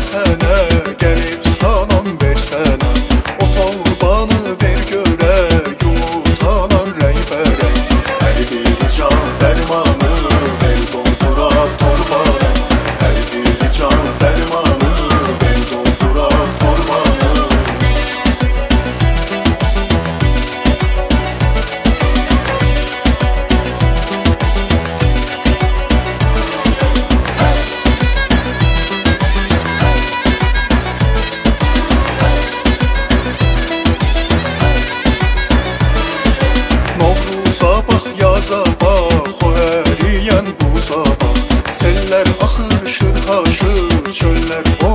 sənə, gəlib salam versənə. O torbanı ver görək, yumurtalan rəngbərəng. Hər bir can dərmanı ver dolduraq torbanı. Hər bir can dərmanı ver dolduraq torbanı. Novruza bax, yaza bax, o əriyən buza bax. Sellər axır şırhaşır, çöllər o